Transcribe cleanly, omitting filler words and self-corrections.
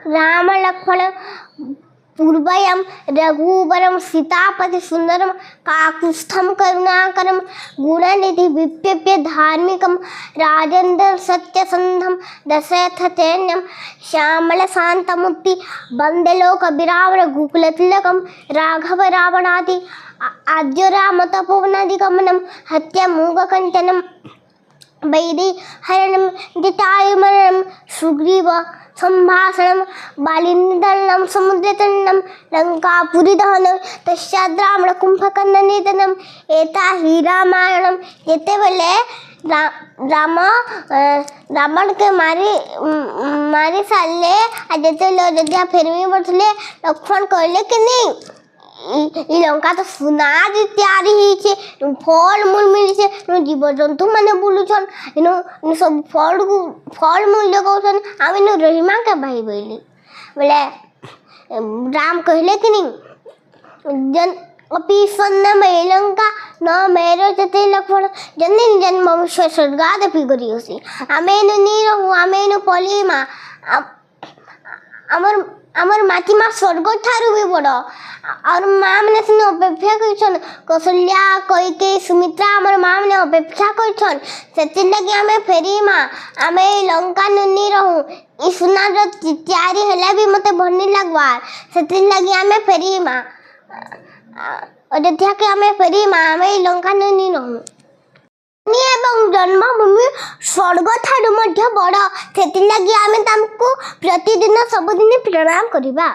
राम लक्ष्मण पूर्वयं रघुवरं सीतापति सुंदरम काकुत्स्थं करुणाकरं गुणनिधि विप्य धार्मिकं राजेन्द्र सत्यसंधं दशरथतनयं श्यामल शांतमूर्ति वंदे लोक विरावण गुकुलतिलकं राघव रावणादि आद्य राम तपोवनादिगमनं हत्या मूगकंचनं वैदेहरणं जटायुमरणं सुग्रीव संभाषणं बालिनिदलनं समुद्रतरणं लंकापुरीदहनं तस्याद् रावण कुंभकर्णनिधनं एता ही रामायणं जेतेबेले रावण के मारी सारे आ जेतेबेले अयोध्या फेरमी पड़े लक्ष्मण कहले कि नहीं इ लंका तो सुना तैयारी ही फल मूल मिली जीव जंतु मैंने बुलून इन सब फल मूल जगौन आम इन रहीमा के भाई बोली बोले राम कहले कि नहीं जन अपि स्वर्णमयी लंका न मेरो जते लक्ष्मण जन्म जन्म स्वर्गादपि गरीयसी आमेनु नीरहु आमेनु पलिमा आमर माटी माँ स्वर्ग ठारू भी बड़ और माँ मैंने सिने अपेक्षा कर कौशल्या कैकेयी सुमित्रा आमर माँ मैंने अपेक्षा कर लगे आम फेरी माँ आम लंका नुनी रहूँ ई सुनार तैयारी है भी मत भल नहीं लगवार से लगे आम फेरी माँ अयोध्या के आम फेरी माँ आम लंका नुनी रहूँ जन्मभूमि स्वर्ग ठारू बड़ से लगे आम प्रतिदिन सबुदिन प्रणाम करवा।